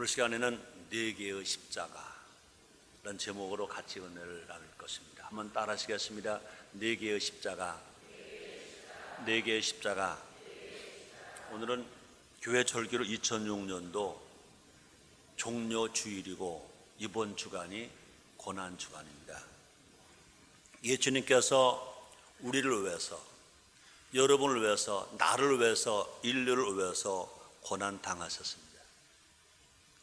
오늘 시간에는 네 개의 십자가라는 제목으로 같이 은혜를 나눌 것입니다. 한번 따라 하시겠습니다. 네 개의 십자가, 네 개의 십자가. 오늘은 교회 절기로 2006년도 종료 주일이고 이번 주간이 고난 주간입니다. 예수님께서 우리를 위해서, 여러분을 위해서, 나를 위해서, 인류를 위해서 고난 당하셨습니다.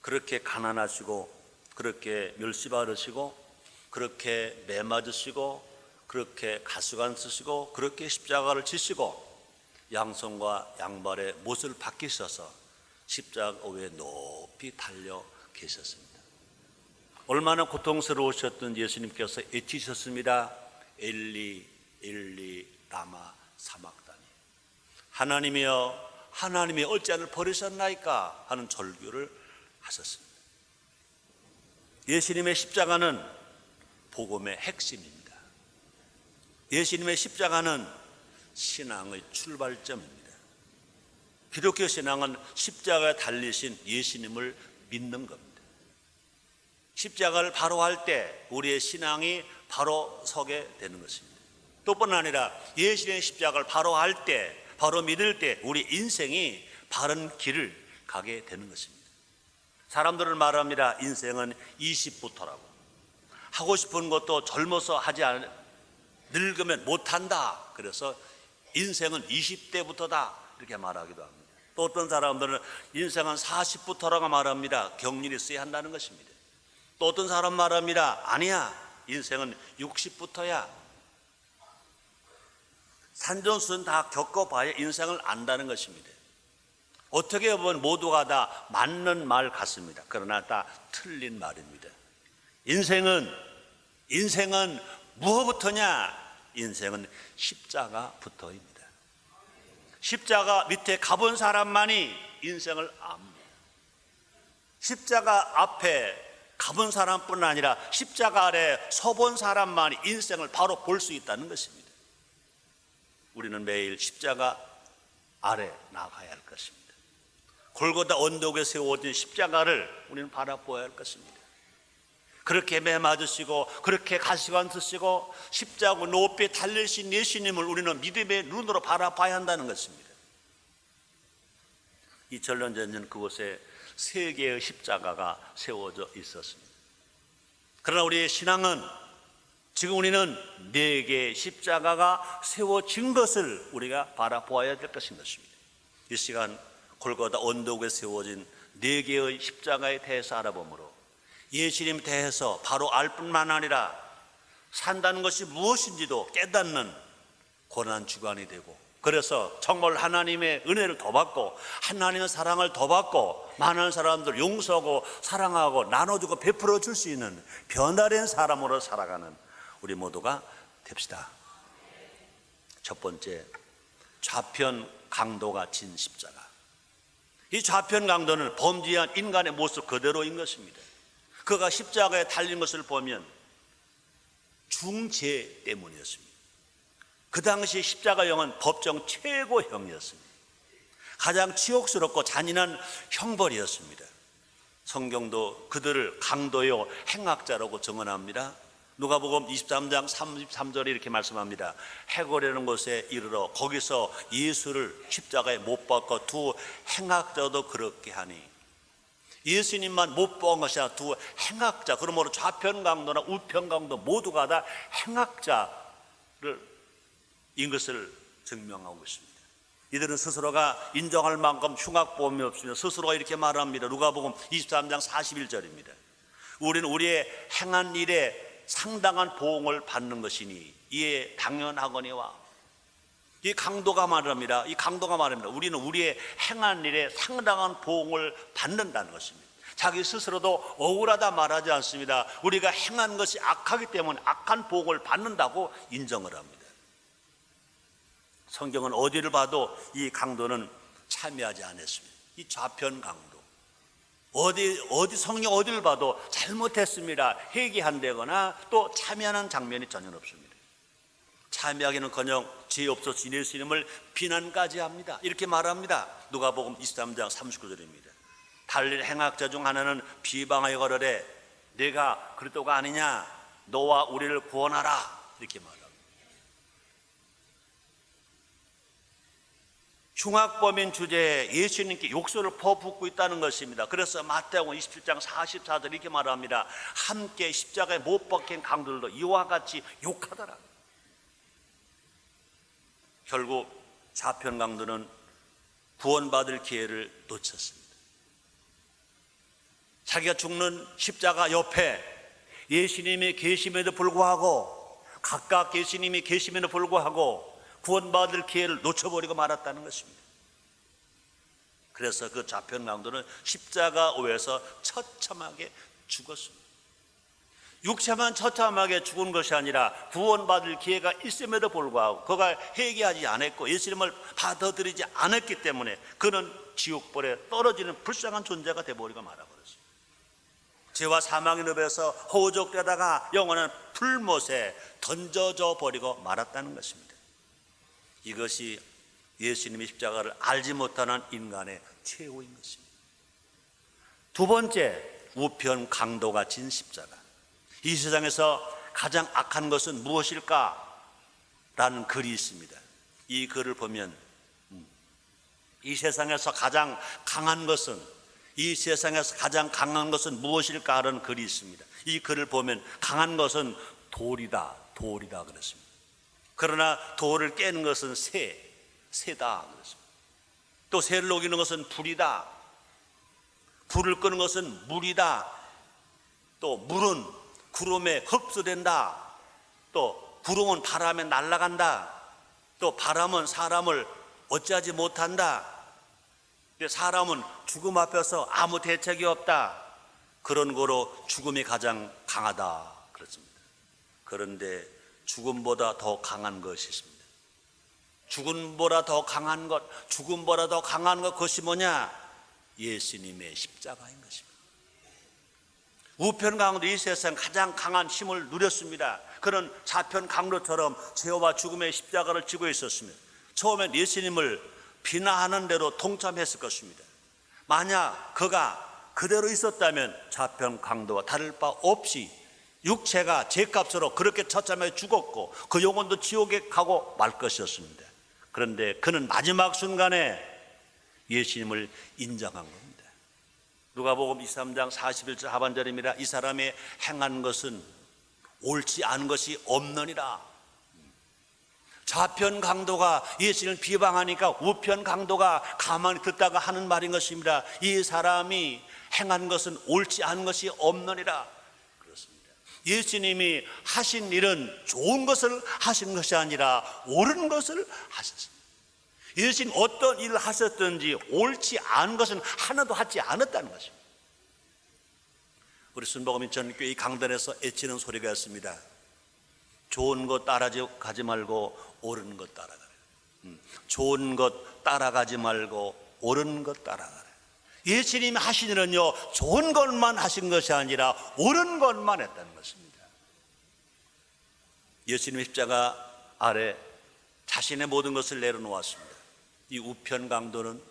그렇게 가난하시고, 그렇게 멸시받으시고, 그렇게 매 맞으시고, 그렇게 가시관 쓰시고, 그렇게 십자가를 지시고, 양손과 양발에 못을 박히셔서 십자가 위에 높이 달려 계셨습니다. 얼마나 고통스러우셨던 예수님께서 애치셨습니다. 엘리 엘리 라마 사막다니, 하나님이여 하나님이 어찌 나를 버리셨나이까 하는 절규를 하셨습니다. 예수님의 십자가는 복음의 핵심입니다. 예수님의 십자가는 신앙의 출발점입니다. 기독교 신앙은 십자가에 달리신 예수님을 믿는 겁니다. 십자가를 바로 할 때 우리의 신앙이 바로 서게 되는 것입니다. 또 뿐 아니라 예수님의 십자가를 바로 할 때, 바로 믿을 때 우리 인생이 바른 길을 가게 되는 것입니다. 사람들은 말합니다. 인생은 20부터라고. 하고 싶은 것도 젊어서 하지 않으면 늙으면 못한다. 그래서 인생은 20대부터다 이렇게 말하기도 합니다. 또 어떤 사람들은 인생은 40부터라고 말합니다. 경륜이 있어야 한다는 것입니다. 또 어떤 사람 말합니다. 아니야, 인생은 60부터야. 산전수전 다 겪어봐야 인생을 안다는 것입니다. 어떻게 보면 모두가 다 맞는 말 같습니다. 그러나 다 틀린 말입니다. 인생은 무엇부터냐? 인생은 십자가부터입니다. 십자가 밑에 가본 사람만이 인생을 압니다. 십자가 앞에 가본 사람뿐 아니라 십자가 아래 서본 사람만이 인생을 바로 볼 수 있다는 것입니다. 우리는 매일 십자가 아래 나가야 할 것입니다. 골고다 언덕에 세워진 십자가를 우리는 바라보아야 할 것입니다. 그렇게 매 맞으시고, 그렇게 가시관 쓰시고, 십자가 높이 달리신 예수님을 우리는 믿음의 눈으로 바라봐야 한다는 것입니다. 2000년 전 그곳에 3개의 십자가가 세워져 있었습니다. 그러나 우리의 신앙은 지금 우리는 4개의 십자가가 세워진 것을 우리가 바라보아야 될 것인 것입니다. 이 시간 골고다 언덕에 세워진 4개의 십자가에 대해서 알아보므로 예수님에 대해서 바로 알 뿐만 아니라 산다는 것이 무엇인지도 깨닫는 고난 주간이 되고, 그래서 정말 하나님의 은혜를 더 받고 하나님의 사랑을 더 받고 많은 사람들 용서하고 사랑하고 나눠주고 베풀어 줄 수 있는 변화된 사람으로 살아가는 우리 모두가 됩시다. 첫 번째, 좌편 강도가 진 십자가. 이 좌편 강도는 범죄한 인간의 모습 그대로인 것입니다. 그가 십자가에 달린 것을 보면 중죄 때문이었습니다. 그 당시 십자가형은 법정 최고형이었습니다. 가장 치욕스럽고 잔인한 형벌이었습니다. 성경도 그들을 강도요 행악자라고 정언합니다. 누가복음 23장 33절에 이렇게 말씀합니다. 해골이라는 곳에 이르러 거기서 예수를 십자가에 못 박고 두 행악자도 그렇게 하니, 예수님만 못 박은 것이 아니라 두 행악자, 그러므로 좌편 강도나 우편 강도 모두가 다 행악자를 인 것을 증명하고 있습니다. 이들은 스스로가 인정할 만큼 흉악범이 없으며 스스로가 이렇게 말합니다. 누가복음 23장 41절입니다. 우리는 우리의 행한 일에 상당한 보응을 받는 것이니 이에 당연하거니와. 이 강도가 말합니다. 우리는 우리의 행한 일에 상당한 보응을 받는다는 것입니다. 자기 스스로도 억울하다 말하지 않습니다. 우리가 행한 것이 악하기 때문에 악한 보응을 받는다고 인정을 합니다. 성경은 어디를 봐도 이 강도는 참여하지 않았습니다. 이 좌편 강도, 어디 성경 어디를 봐도 잘못했습니다 회개한다거나 또 참여하는 장면이 전혀 없습니다. 참여하기는커녕 죄 없어진 예수님을 비난까지 합니다. 이렇게 말합니다. 누가복음 23장 39절입니다. 달린 행악자 중 하나는 비방하여 거르되 내가 그리스도가 아니냐, 너와 우리를 구원하라, 이렇게 말합니다. 흉악범인 주제에 예수님께 욕설을 퍼붓고 있다는 것입니다. 그래서 마태복음 27장 44절 이렇게 말합니다. 함께 십자가에 못 박힌 강도들도 이와 같이 욕하더라. 결국 좌편 강도는 구원받을 기회를 놓쳤습니다. 자기가 죽는 십자가 옆에 예수님이 계심에도 불구하고, 각각 예수님이 계심에도 불구하고 구원받을 기회를 놓쳐버리고 말았다는 것입니다. 그래서 그 좌편 강도는 십자가 위에서 처참하게 죽었습니다. 육체만 처참하게 죽은 것이 아니라 구원받을 기회가 있음에도 불구하고 그가 회개하지 않았고 예수님을 받아들이지 않았기 때문에 그는 지옥불에 떨어지는 불쌍한 존재가 되어버리고 말아버렸습니다. 죄와 사망의 늪에서 호적되다가 영원한 불못에 던져져 버리고 말았다는 것입니다. 이것이 예수님의 십자가를 알지 못하는 인간의 최후인 것입니다. 두 번째, 우편 강도가 진 십자가. 이 세상에서 가장 악한 것은 무엇일까? 라는 글이 있습니다. 이 글을 보면 이 세상에서 가장 강한 것은, 이 세상에서 가장 강한 것은 무엇일까? 하는 글이 있습니다. 이 글을 보면 강한 것은 돌이다 그랬습니다. 그러나 돌을 깨는 것은 새다 그랬습니다. 또 새를 녹이는 것은 불이다. 불을 끄는 것은 물이다. 또 물은 구름에 흡수된다. 또 구름은 바람에 날아간다. 또 바람은 사람을 어찌하지 못한다. 사람은 죽음 앞에서 아무 대책이 없다. 그런 거로 죽음이 가장 강하다 그렇습니다. 그런데 죽음보다 더 강한 것이 있습니다. 죽음보다 더 강한 것, 그것이 뭐냐? 예수님의 십자가인 것입니다. 우편 강도 이 세상 가장 강한 힘을 누렸습니다. 그런 좌편 강도처럼 죄와 죽음의 십자가를 지고 있었습니다. 처음엔 예수님을 비난하는 대로 동참했을 것입니다. 만약 그가 그대로 있었다면 좌편 강도와 다를 바 없이 육체가 죄값으로 그렇게 처참하게 죽었고 그 영혼도 지옥에 가고 말 것이었습니다. 그런데 그는 마지막 순간에 예수님을 인정한 겁니다. 누가복음 23장 41절 하반절입니다. 이 사람이 행한 것은 옳지 않은 것이 없느니라. 좌편 강도가 예수님을 비방하니까 우편 강도가 가만히 듣다가 하는 말인 것입니다. 이 사람이 행한 것은 옳지 않은 것이 없느니라. 그렇습니다. 예수님이 하신 일은 좋은 것을 하신 것이 아니라 옳은 것을 하셨습니다. 예수님 어떤 일을 하셨든지 옳지 않은 것은 하나도 하지 않았다는 것입니다. 우리 순복음 인천교회 이 강단에서 애치는 소리가 있습니다. 좋은 것 따라가지 말고 옳은 것 따라가라. 좋은 것 따라가지 말고 옳은 것 따라가라. 예수님이 하신 일은요, 좋은 것만 하신 것이 아니라 옳은 것만 했다는 것입니다. 예수님의 십자가 아래 자신의 모든 것을 내려놓았습니다. 이 우편 강도는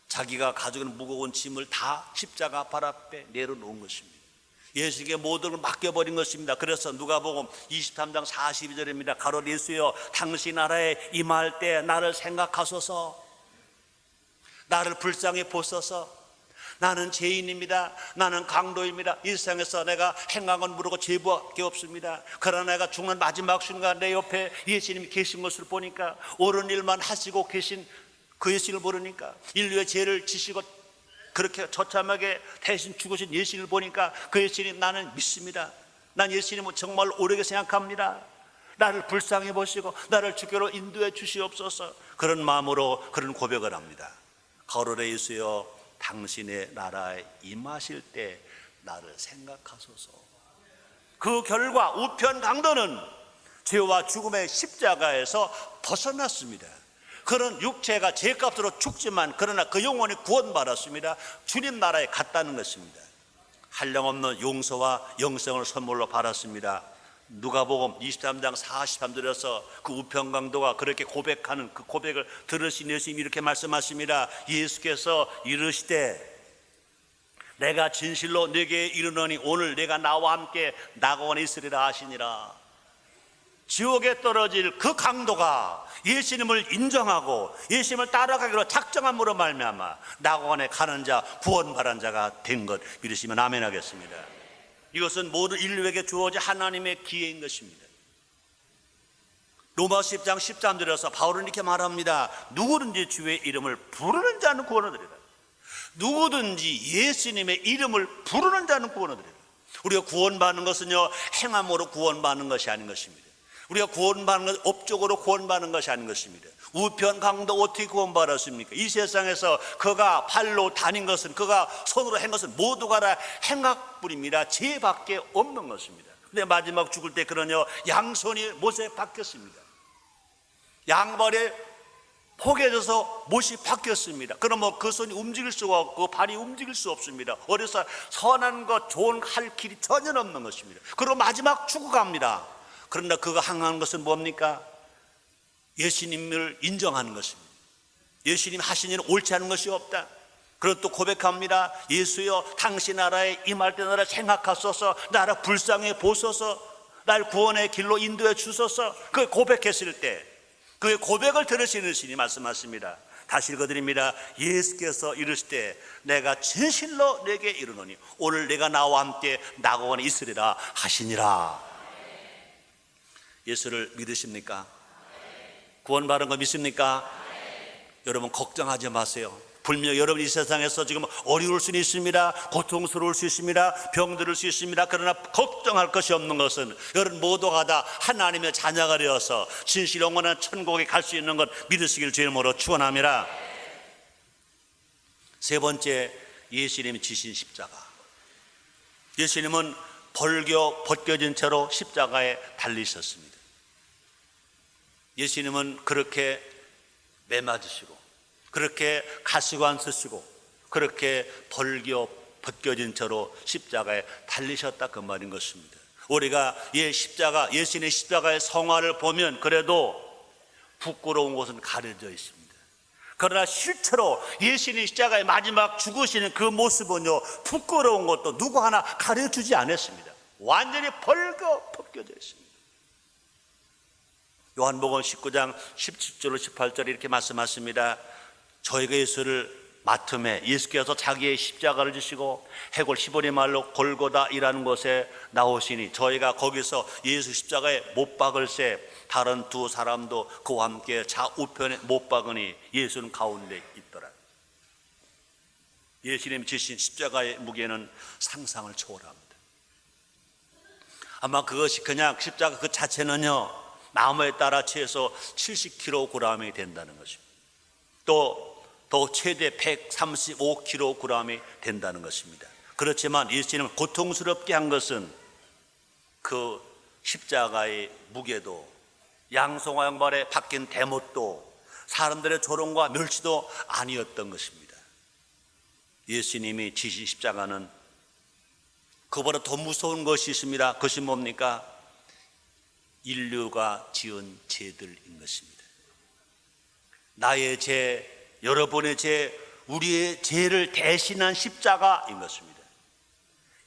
자기가 가지고 있는 무거운 짐을 다 십자가 발 앞에 내려놓은 것입니다. 예수에게 모든 걸 맡겨버린 것입니다. 그래서 누가복음 23장 42절입니다. 가롯 예수여, 당신 나라에 임할 때 나를 생각하소서. 나를 불쌍히 보소서. 나는 죄인입니다. 나는 강도입니다. 이 세상에서 내가 행한 건 모르고 죄밖에 없습니다. 그러나 내가 죽는 마지막 순간 내 옆에 예수님이 계신 것을 보니까, 옳은 일만 하시고 계신 그 예수님을 모르니까, 인류의 죄를 지시고 그렇게 처참하게 대신 죽으신 예수님을 보니까 그 예수님 나는 믿습니다. 난 예수님을 정말 오르게 생각합니다. 나를 불쌍히 보시고 나를 주께로 인도해 주시옵소서. 그런 마음으로 그런 고백을 합니다. 거룩의 예수여, 당신의 나라에 임하실 때 나를 생각하소서. 그 결과 우편 강도는 죄와 죽음의 십자가에서 벗어났습니다. 그런 육체가 죄값으로 죽지만 그러나 그 영혼이 구원받았습니다. 주님 나라에 갔다는 것입니다. 한량없는 용서와 영생을 선물로 받았습니다. 누가복음 23장 43절에서 그 우편 강도가 그렇게 고백하는 그 고백을 들으신 예수님이 이렇게 말씀하십니다. 예수께서 이르시되 내가 진실로 네게 이르노니 오늘 내가 나와 함께 낙원에 있으리라 하시니라. 지옥에 떨어질 그 강도가 예수님을 인정하고 예수님을 따라가기로 작정함으로 말미암아 낙원에 가는 자, 구원받은 자가 된 것 믿으시면 아멘 하겠습니다. 이것은 모든 인류에게 주어진 하나님의 기회인 것입니다. 로마서 10장 13절에서 바울은 이렇게 말합니다. 누구든지 주의 이름을 부르는 자는 구원을 얻으리라. 누구든지 예수님의 이름을 부르는 자는 구원을 얻으리라. 우리가 구원받는 것은요, 행함으로 구원받는 것이 아닌 것입니다. 우리가 구원받는 것은 업적으로 구원받는 것이 아닌 것입니다. 우편 강도 어떻게 구원받았습니까? 이 세상에서 그가 발로 다닌 것은, 그가 손으로 한 것은 모두가 다 행악뿐입니다. 죄밖에 없는 것입니다. 근데 마지막 죽을 때 그러냐, 양손이 못에 박혔습니다. 양발에 포개져서 못이 박혔습니다. 그러면 그 손이 움직일 수가 없고 발이 움직일 수 없습니다. 어려서 선한 것, 좋은 것 할 길이 전혀 없는 것입니다. 그리고 마지막 죽어갑니다. 그러나 그가 항하는 것은 뭡니까? 예수님을 인정하는 것입니다. 예수님 하신 일은 옳지 않은 것이 없다. 그리고 또 고백합니다. 예수여, 당신 나라에 임할 때 나라 생각하소서. 나라 불쌍히 보소서. 날 구원의 길로 인도해 주소서. 그 고백했을 때 그의 고백을 들으시는 신이 말씀하십니다. 다시 읽어드립니다. 예수께서 이르실 때 내가 진실로 내게 이르노니 오늘 내가 나와 함께 낙원에 있으리라 하시니라. 예수를 믿으십니까? 구원받은 거 믿습니까? 여러분 걱정하지 마세요. 분명 여러분 이 세상에서 지금 어려울 수는 있습니다. 고통스러울 수 있습니다. 병들을 수 있습니다. 그러나 걱정할 것이 없는 것은 여러분 모두가 다 하나님의 자녀가 되어서 진실 영원한 천국에 갈 수 있는 것 믿으시길 주의 이름으로 축원합니다. 세 번째, 예수님이 지신 십자가. 예수님은 벗겨진 채로 십자가에 달리셨습니다. 예수님은 그렇게 매맞으시고 그렇게 가시관 쓰시고 그렇게 벗겨진 채로 십자가에 달리셨다, 그 말인 것입니다. 우리가 예수님의 십자가의 성화를 보면 그래도 부끄러운 곳은 가려져 있습니다. 그러나 실제로 예수님의 십자가의 마지막 죽으시는 그 모습은요, 부끄러운 것도 누구 하나 가려주지 않았습니다. 완전히 벗겨져 있습니다. 요한복음 19장 17절 18절 이렇게 말씀하십니다. 저희가 예수를 맡음에 예수께서 자기의 십자가를 지시고 해골 히브리 말로 골고다이라는 곳에 나오시니 저희가 거기서 예수 십자가에 못 박을새 다른 두 사람도 그와 함께 좌우편에 못 박으니 예수는 가운데 있더라. 예수님 지신 십자가의 무게는 상상을 초월합니다. 아마 그것이 그냥 십자가 그 자체는요, 나무에 따라 최소 70kg이 된다는 것입니다. 또 최대 135kg이 된다는 것입니다. 그렇지만 예수님은 고통스럽게 한 것은 그 십자가의 무게도, 양송아 양발에 박힌 대못도, 사람들의 조롱과 멸시도 아니었던 것입니다. 예수님이 지신 십자가는 그보다 더 무서운 것이 있습니다. 그것이 뭡니까? 인류가 지은 죄들인 것입니다. 나의 죄, 여러분의 죄, 우리의 죄를 대신한 십자가인 것입니다.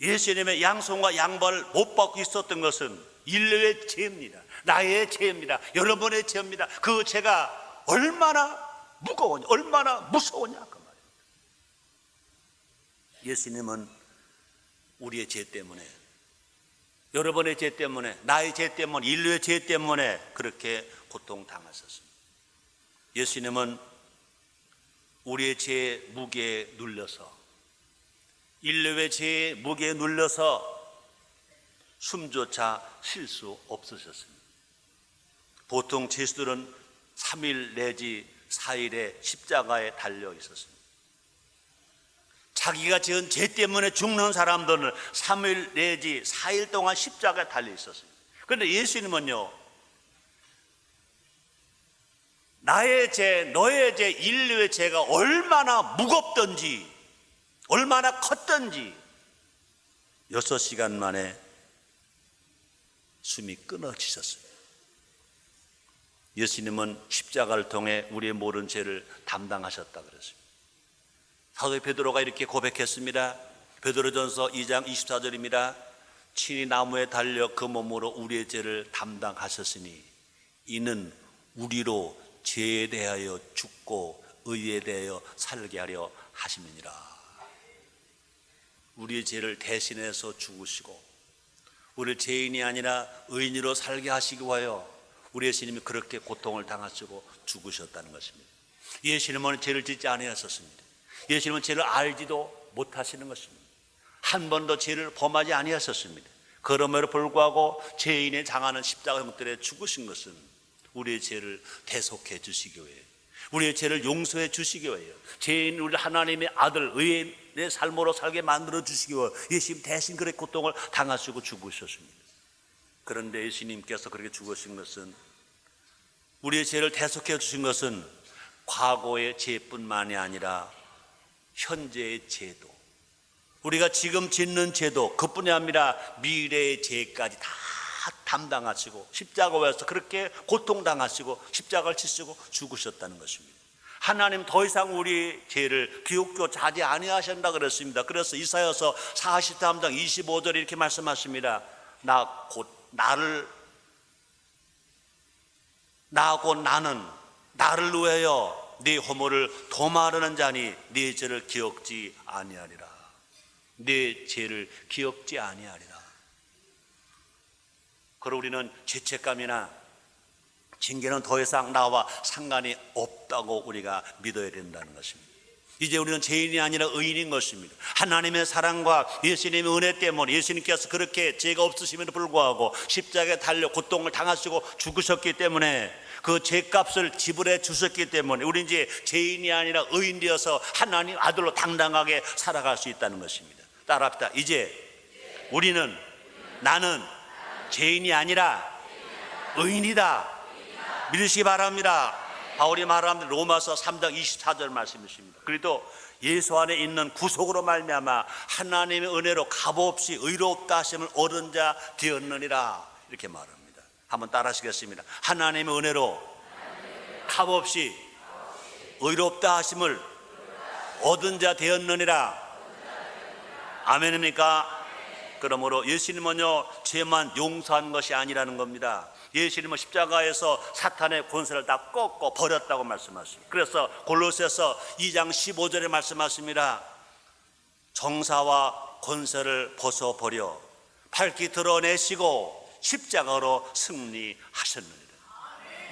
예수님의 양손과 양발을 못 받고 있었던 것은 인류의 죄입니다. 나의 죄입니다. 여러분의 죄입니다. 그 죄가 얼마나 무거우냐, 얼마나 무서우냐, 그 말입니다. 예수님은 우리의 죄 때문에, 여러분의 죄 때문에, 나의 죄 때문에, 인류의 죄 때문에 그렇게 고통당하셨습니다. 예수님은 우리의 죄의 무게에 눌려서, 인류의 죄의 무게에 눌려서 숨조차 쉴 수 없으셨습니다. 보통 죄수들은 3일 내지 4일에 십자가에 달려 있었습니다. 자기가 지은 죄 때문에 죽는 사람들은 3일 내지 4일 동안 십자가에 달려 있었습니다. 그런데 예수님은요, 나의 죄, 너의 죄, 인류의 죄가 얼마나 무겁던지, 얼마나 컸던지 6시간 만에 숨이 끊어지셨습니다. 예수님은 십자가를 통해 우리의 모든 죄를 담당하셨다 그랬습니다. 사도 베드로가 이렇게 고백했습니다. 베드로전서 2장 24절입니다. 친히 나무에 달려 그 몸으로 우리의 죄를 담당하셨으니 이는 우리로 죄에 대하여 죽고 의에 대하여 살게 하려 하심이니라. 우리의 죄를 대신해서 죽으시고 우리를 죄인이 아니라 의인으로 살게 하시기 위하여 우리 예수님이 그렇게 고통을 당하시고 죽으셨다는 것입니다. 예수님은 죄를 짓지 아니하셨습니다. 예수님은 죄를 알지도 못하시는 것입니다. 한 번도 죄를 범하지 아니하셨습니다. 그럼에도 불구하고 죄인의 당하는 십자가 형틀에 죽으신 것은 우리의 죄를 대속해 주시기 위해, 우리의 죄를 용서해 주시기 위해, 죄인 우리 하나님의 아들 의인의 삶으로 살게 만들어 주시기 위해 예수님 대신 그렇게 고통을 당하시고 죽으셨습니다. 그런데 예수님께서 그렇게 죽으신 것은, 우리의 죄를 대속해 주신 것은 과거의 죄뿐만이 아니라 현재의 죄도, 우리가 지금 짓는 죄도 그뿐이 아니라 미래의 죄까지 다 담당하시고 십자가에서 그렇게 고통당하시고 십자가를 치시고 죽으셨다는 것입니다. 하나님 더 이상 우리 죄를 기억조 자지 아니하신다 그랬습니다. 그래서 이사야서 43장 25절에 이렇게 말씀하십니다. 나는 나를 위하여 네 허물을 도말하는 자니 네 죄를 기억지 아니하리라. 네 죄를 기억지 아니하리라. 그럼 우리는 죄책감이나 징계는 더 이상 나와 상관이 없다고 우리가 믿어야 된다는 것입니다. 이제 우리는 죄인이 아니라 의인인 것입니다. 하나님의 사랑과 예수님의 은혜 때문에 예수님께서 그렇게 죄가 없으심에도 불구하고 십자가에 달려 고통을 당하시고 죽으셨기 때문에, 그 죄값을 지불해 주셨기 때문에 우리 이제 죄인이 아니라 의인 되어서 하나님 아들로 당당하게 살아갈 수 있다는 것입니다. 따라합시다. 이제 나는 죄인이 아니라 의인이다. 믿으시기 바랍니다. 바울이 말하는 로마서 3장 24절 말씀이십니다. 그래도 예수 안에 있는 구속으로 말미암아 하나님의 은혜로 값없이 의롭다 하심을 얻은 자 되었느니라, 이렇게 말합니다. 한번 따라 하시겠습니다. 하나님의 은혜로 값없이 의롭다 하심을 얻은 자 되었느니라. 아멘입니까? 그러므로 예수님은요 죄만 용서한 것이 아니라는 겁니다. 예수님은 십자가에서 사탄의 권세를 다 꺾고 버렸다고 말씀하십니다. 그래서 골로새서 2장 15절에 말씀하십니다. 정사와 권세를 벗어버려 밝히 드러내시고 십자가로 승리하셨느니라.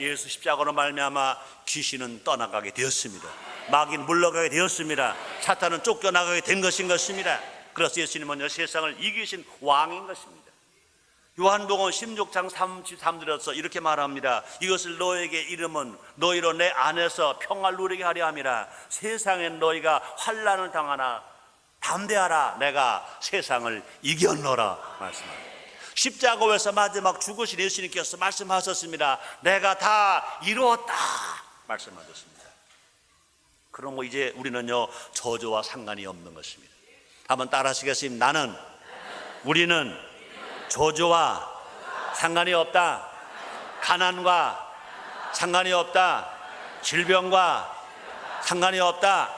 예수 십자가로 말미암아 귀신은 떠나가게 되었습니다. 마귀는 물러가게 되었습니다. 사탄은 쫓겨나가게 된 것입니다. 그래서 예수님은 세상을 이기신 왕인 것입니다. 요한복음 16장 33절에서 이렇게 말합니다. 이것을 너에게 이름은 너희로 내 안에서 평화를 누리게 하려 함이라. 세상엔 너희가 환난을 당하나 담대하라, 내가 세상을 이겼노라 말씀합니다. 십자가에서 마지막 죽으신 예수님께서 말씀하셨습니다. 내가 다 이루었다 말씀하셨습니다. 그럼 이제 우리는요 저주와 상관이 없는 것입니다. 한번 따라 하시겠습니다. 우리는 저주와 상관이 없다. 가난과 상관이 없다. 질병과 상관이 없다.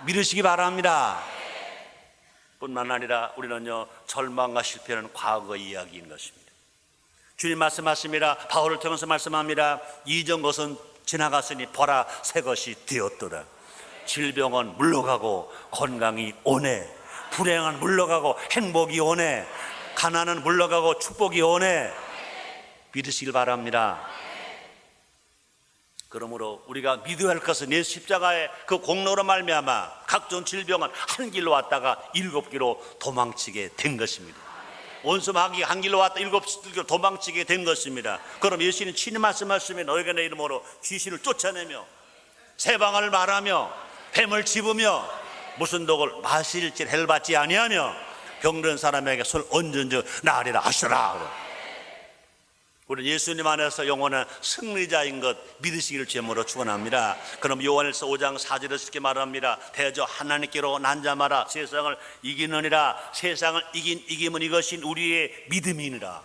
믿으시기 바랍니다. 뿐만 아니라 우리는요 절망과 실패는 과거 이야기인 것입니다. 주님 말씀하십니다. 바울을 통해서 말씀합니다. 이전 것은 지나갔으니 보라 새 것이 되었도다. 질병은 물러가고 건강이 오네. 불행은 물러가고 행복이 오네. 가난은 물러가고 축복이 오네. 믿으시길 바랍니다. 그러므로 우리가 믿어야 할 것은 예수 십자가의 그 공로로 말미암아 각종 질병은 한 길로 왔다가 7길로 도망치게 된 것입니다. 원수 마귀가 한 길로 왔다 7길로 도망치게 된 것입니다. 그럼 예수님 친히 말씀하시면 너희가 내 이름으로 귀신을 쫓아내며 세방을 말하며 뱀을 집으며 무슨 독을 마실지 해를 받지 아니하며 병든 사람에게 술 얹은즉 나으리라 하시라. 우리는 예수님 안에서 영원한 승리자인 것 믿으시기를 제물로 축원합니다. 그럼 요한일서 5장 4절에서 이렇게 말합니다. 대저 하나님께로 난 자 마라 세상을 이기느니라. 세상을 이김은 이것이 우리의 믿음이니라.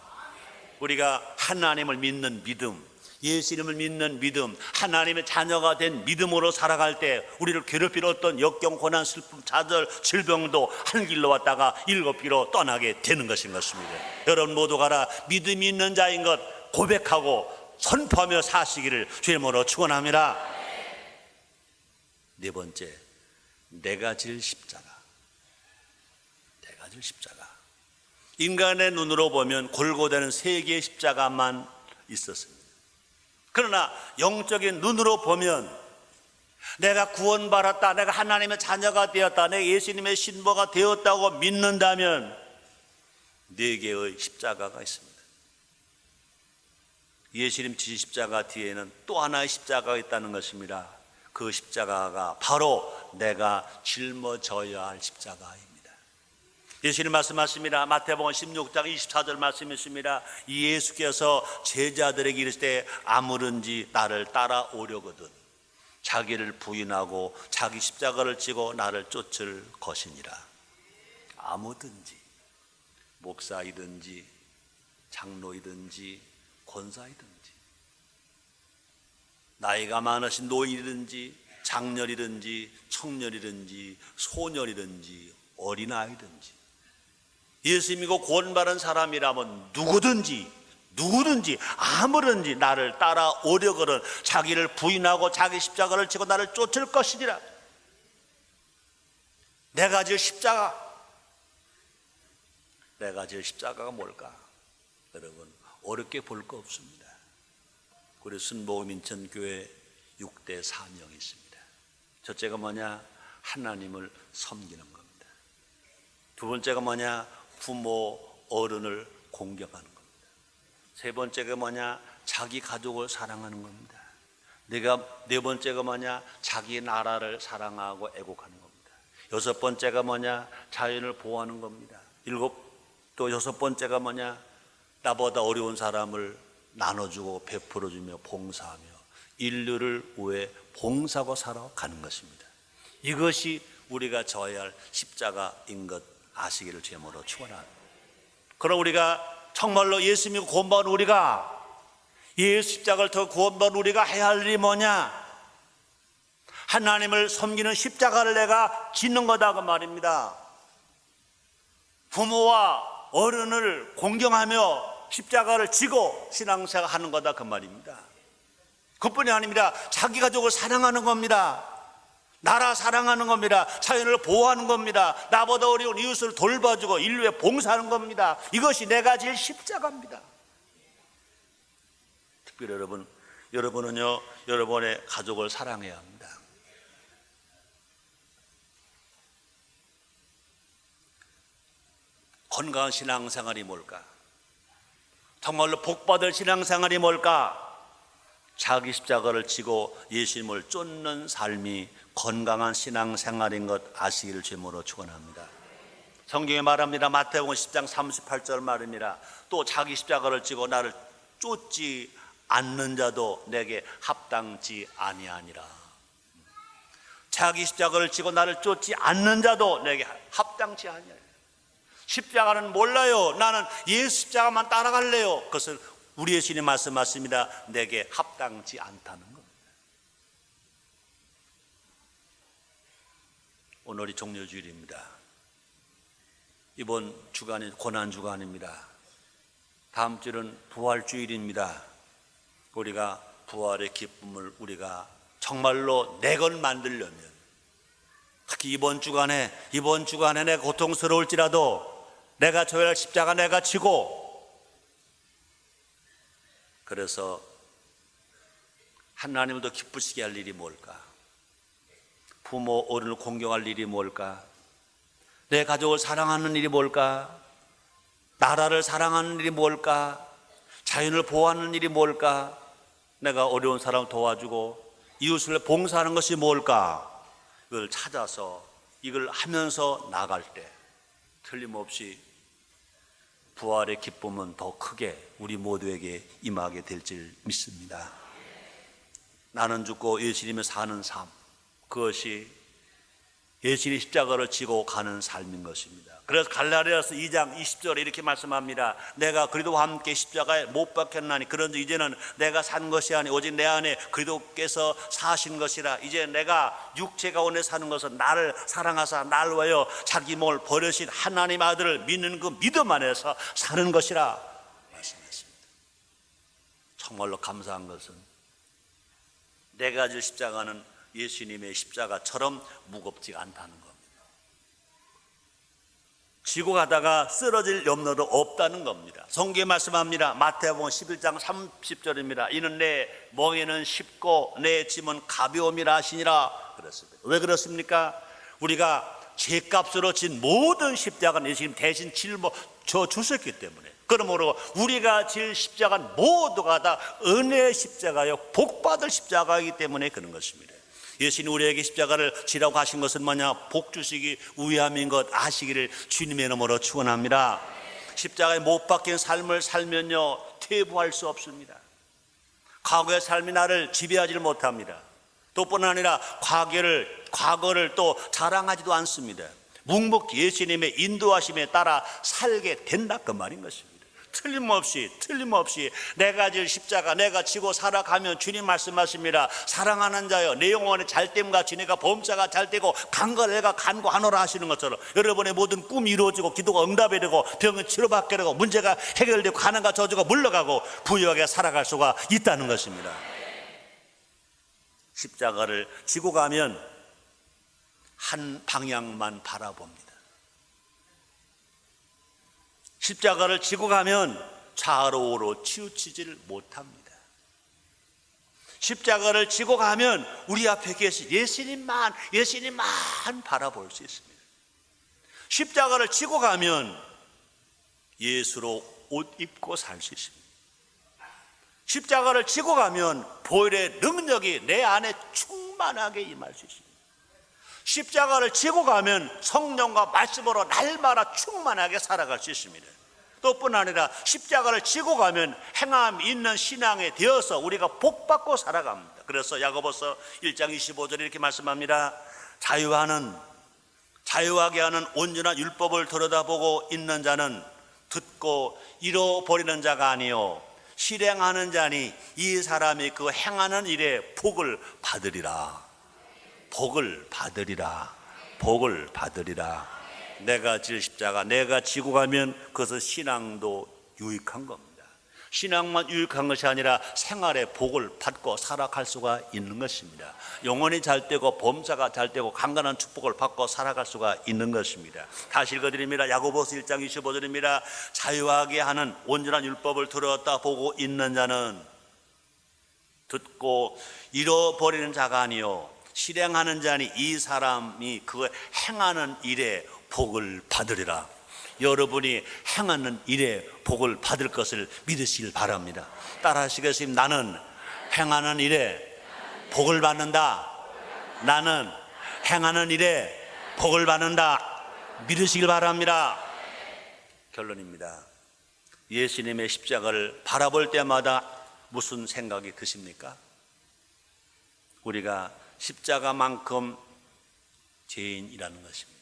우리가 하나님을 믿는 믿음, 예수님을 믿는 믿음, 하나님의 자녀가 된 믿음으로 살아갈 때 우리를 괴롭히는 어떤 역경, 고난, 슬픔, 좌절, 질병도 한 길로 왔다가 일곱 길로 떠나게 되는 것인 것입니다. 여러분 모두가 다 믿음이 있는 자인 것 고백하고 선포하며 사시기를 주의 이름으로 축원합니다. 네 번째, 내가 질 십자가. 내가 질 십자가. 인간의 눈으로 보면 골고다는 세 개의 십자가만 있었습니다. 그러나 영적인 눈으로 보면 내가 구원받았다, 내가 하나님의 자녀가 되었다, 내가 예수님의 신부가 되었다고 믿는다면 네 개의 십자가가 있습니다. 예수님 지신 십자가 뒤에는 또 하나의 십자가가 있다는 것입니다. 그 십자가가 바로 내가 짊어져야 할 십자가입니다. 예수님 말씀하십니다. 마태복음 16장 24절 말씀이 있습니다. 예수께서 제자들에게 이르시되 아무든지 나를 따라오려거든 자기를 부인하고 자기 십자가를 지고 나를 쫓을 것이니라. 아무든지, 목사이든지 장로이든지 권사이든지 나이가 많으신 노인이든지 장년이든지 청년이든지 소년이든지 어린아이든지 예수 믿고 구원받은 사람이라면 누구든지 아무든지 나를 따라오려거든 자기를 부인하고 자기 십자가를 지고 나를 쫓을 것이니라. 내가 질 십자가, 내가 질 십자가가 뭘까? 여러분 어렵게 볼 거 없습니다. 우리 순복음 인천교회 6대 사명이 있습니다. 첫째가 뭐냐? 하나님을 섬기는 겁니다. 두 번째가 뭐냐? 부모, 어른을 공경하는 겁니다. 세 번째가 뭐냐? 자기 가족을 사랑하는 겁니다. 네 번째가 뭐냐? 자기 나라를 사랑하고 애국하는 겁니다. 여섯 번째가 뭐냐? 자연을 보호하는 겁니다. 여섯 번째가 뭐냐? 나보다 어려운 사람을 나눠주고 베풀어주며 봉사하며 인류를 위해 봉사하고 살아가는 것입니다. 이것이 우리가 져야 할 십자가인 것 아시기를 제모로 축원합니다. 그럼 우리가 정말로 예수 믿고 구원받은 우리가 예수 십자가를 통해 구원받은 우리가 해야 할 일이 뭐냐? 하나님을 섬기는 십자가를 내가 짓는 거다 그 말입니다. 부모와 어른을 공경하며 십자가를 지고 신앙생활 하는 거다 그 말입니다. 그뿐이 아닙니다. 자기 가족을 사랑하는 겁니다. 나라 사랑하는 겁니다. 자연을 보호하는 겁니다. 나보다 어려운 이웃을 돌봐주고 인류에 봉사하는 겁니다. 이것이 내가 질 십자가입니다. 특별히 여러분은요 여러분의 가족을 사랑해야 합니다. 건강한 신앙생활이 뭘까? 정말로 복받을 신앙생활이 뭘까? 자기 십자가를 지고 예수님을 쫓는 삶이 건강한 신앙생활인 것 아시기를 제모로 축원합니다. 성경에 말합니다. 마태복음 10장 38절 말입니다. 또 자기 십자가를 지고 나를 쫓지 않는 자도 내게 합당치 아니하니라. 자기 십자가를 지고 나를 쫓지 않는 자도 내게 합당치 아니하니라. 십자가는 몰라요. 나는 예수 십자가만 따라갈래요. 그것은 우리 예수님 말씀하십니다. 내게 합당치 않다는 겁니다. 오늘이 종료주일입니다. 이번 주간이 고난주간입니다. 다음 주는 부활주일입니다. 우리가 부활의 기쁨을 우리가 정말로 내 것 만들려면 특히 이번 주간에 내가 고통스러울지라도 내가 져야 할 십자가 내가 지고 그래서 하나님을 더 기쁘시게 할 일이 뭘까? 부모 어른을 공경할 일이 뭘까? 내 가족을 사랑하는 일이 뭘까? 나라를 사랑하는 일이 뭘까? 자연을 보호하는 일이 뭘까? 내가 어려운 사람을 도와주고 이웃을 봉사하는 것이 뭘까? 이걸 찾아서 이걸 하면서 나갈 때 틀림없이 부활의 기쁨은 더 크게 우리 모두에게 임하게 될 줄 믿습니다. 나는 죽고 예수님이 사는 삶, 그것이 예수님이 십자가를 지고 가는 삶인 것입니다. 그래서 갈라디아서 2장 20절에 이렇게 말씀합니다. 내가 그리스도와 함께 십자가에 못 박혔나니 그런즉 이제는 내가 산 것이 아니 오직 내 안에 그리스도께서 사신 것이라. 이제 내가 육체 가운데 사는 것은 나를 사랑하사 나를 위하여 자기 몸을 버리신 하나님 아들을 믿는 그 믿음 안에서 사는 것이라 말씀했습니다. 정말로 감사한 것은 내가 질 십자가는 예수님의 십자가처럼 무겁지가 않다는 겁니다. 지고 가다가 쓰러질 염려도 없다는 겁니다. 성경에 말씀합니다. 마태복음 11장 30절입니다. 이는 내 멍에는 쉽고 내 짐은 가벼움이라 하시니라 그랬습니다. 왜 그렇습니까? 우리가 죄값으로 진 모든 십자가는 예수님 대신 져 주셨기 때문에, 그러므로 우리가 질 십자가는 모두가 다 은혜의 십자가요 복받을 십자가이기 때문에 그런 것입니다. 예수님 우리에게 십자가를 지라고 하신 것은 뭐냐? 복 주시기 위함인 것 아시기를 주님의 이름으로 축원합니다. 십자가에 못 박힌 삶을 살면요 퇴보할 수 없습니다. 과거의 삶이 나를 지배하지를 못합니다. 또뿐 아니라 과거를 또 자랑하지도 않습니다. 묵묵히 예수님의 인도하심에 따라 살게 된다 그 말인 것입니다. 틀림없이 내가 질 십자가 내가 지고 살아가면 주님 말씀하십니다. 사랑하는 자여 내 영혼의 잘됨같이 내가 범사가 잘되고 간과 내가 간구하노라 하시는 것처럼 여러분의 모든 꿈이 이루어지고 기도가 응답이 되고 병은 치료받게 되고 문제가 해결되고 가난과 저주가 물러가고 부유하게 살아갈 수가 있다는 것입니다. 십자가를 지고 가면 한 방향만 바라봅니다. 십자가를 지고 가면 좌로 우로 치우치지를 못합니다. 십자가를 지고 가면 우리 앞에 계신 예수님만 바라볼 수 있습니다. 십자가를 지고 가면 예수로 옷 입고 살 수 있습니다. 십자가를 지고 가면 보혈의 능력이 내 안에 충만하게 임할 수 있습니다. 십자가를 지고 가면 성령과 말씀으로 날마다 충만하게 살아갈 수 있습니다. 또뿐 아니라 십자가를 지고 가면 행함 있는 신앙에 되어서 우리가 복받고 살아갑니다. 그래서 야고보서 1장 25절에 이렇게 말씀합니다. 자유하게 하는 온전한 율법을 들여다보고 있는 자는 듣고 잃어버리는 자가 아니요 실행하는 자니 이 사람이 그 행하는 일에 복을 받으리라. 복을 받으리라. 내가 질 십자가 내가 지고 가면 그것은 신앙도 유익한 겁니다. 신앙만 유익한 것이 아니라 생활의 복을 받고 살아갈 수가 있는 것입니다. 영혼이 잘되고 범사가 잘되고 강건한 축복을 받고 살아갈 수가 있는 것입니다. 다시 읽어드립니다. 야고보서 1장 25절입니다. 자유하게 하는 온전한 율법을 들었다 보고 있는 자는 듣고 잃어버리는 자가 아니요 실행하는 자니 이 사람이 그 행하는 일에 복을 받으리라. 여러분이 행하는 일에 복을 받을 것을 믿으시길 바랍니다. 따라 하시겠습니다. 나는 행하는 일에 복을 받는다. 나는 행하는 일에 복을 받는다. 믿으시길 바랍니다. 결론입니다. 예수님의 십자가를 바라볼 때마다 무슨 생각이 드십니까? 우리가 십자가만큼 죄인이라는 것입니다.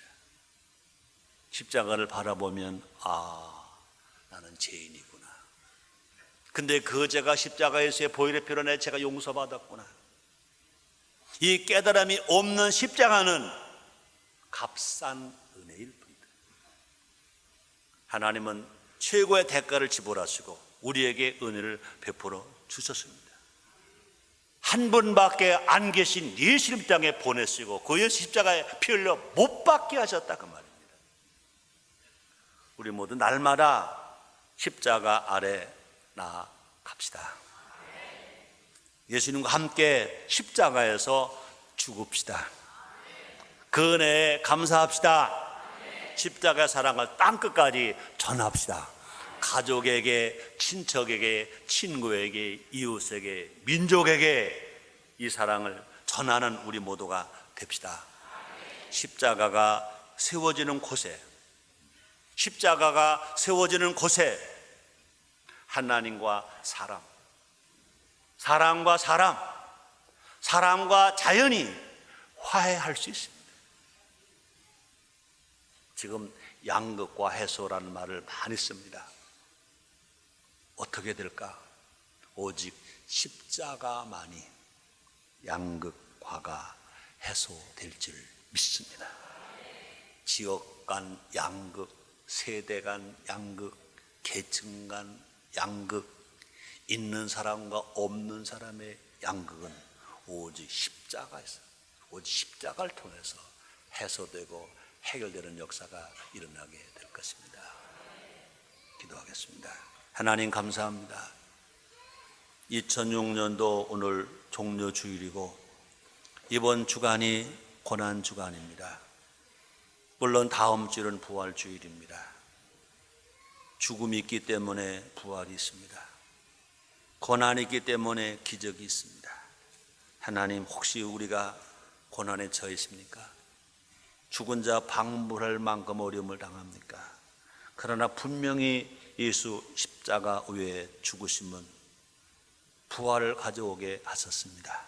십자가를 바라보면 나는 죄인이구나. 근데 그 죄가 십자가에서의 보혈의 피로 내 죄가 용서받았구나. 이 깨달음이 없는 십자가는 값싼 은혜일 뿐이다. 하나님은 최고의 대가를 지불하시고 우리에게 은혜를 베풀어 주셨습니다. 한 분밖에 안 계신 예수님 땅에 보내시고 그 예수 십자가에 피 흘려 못 박게 하셨다 그 말입니다. 우리 모두 날마다 십자가 아래 나아갑시다. 예수님과 함께 십자가에서 죽읍시다. 그 은혜에 감사합시다. 십자가의 사랑을 땅끝까지 전합시다. 가족에게, 친척에게, 친구에게, 이웃에게, 민족에게 이 사랑을 전하는 우리 모두가 됩시다. 십자가가 세워지는 곳에 하나님과 사람, 사람과 사람, 사람과 자연이 화해할 수 있습니다. 지금 양극과 해소라는 말을 많이 씁니다. 어떻게 될까? 오직 십자가만이 양극화가 해소될 줄 믿습니다. 지역 간 양극, 세대 간 양극, 계층 간 양극, 있는 사람과 없는 사람의 양극은 오직 십자가에서, 오직 십자가를 통해서 해소되고 해결되는 역사가 일어나게 될 것입니다. 기도하겠습니다. 하나님 감사합니다. 2006년도 오늘 종료 주일이고 이번 주간이 고난 주간입니다. 물론 다음 주일은 부활 주일입니다. 죽음이 있기 때문에 부활이 있습니다. 고난이 있기 때문에 기적이 있습니다. 하나님, 혹시 우리가 고난에 처해 있습니까? 죽은 자 방불할 만큼 어려움을 당합니까? 그러나 분명히 예수 십자가 위에 죽으심은 부활을 가져오게 하셨습니다.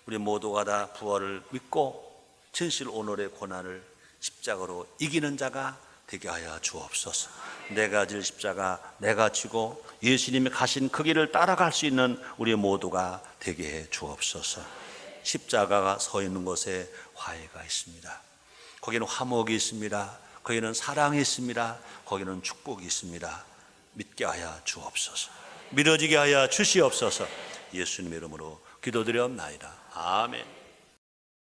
우리 모두가 다 부활을 믿고 진실 오늘의 고난을 십자가로 이기는 자가 되게 하여 주옵소서. 내가 질 십자가 내가 지고 예수님이 가신 그 길을 따라갈 수 있는 우리 모두가 되게 해 주옵소서. 십자가가 서 있는 곳에 화해가 있습니다. 거기는 화목이 있습니다. 거기는 사랑이 있습니다. 거기는 축복이 있습니다. 믿게 하여 주옵소서. 믿어지게 하여 주시옵소서. 예수님의 이름으로 기도드렸나이다. 아멘.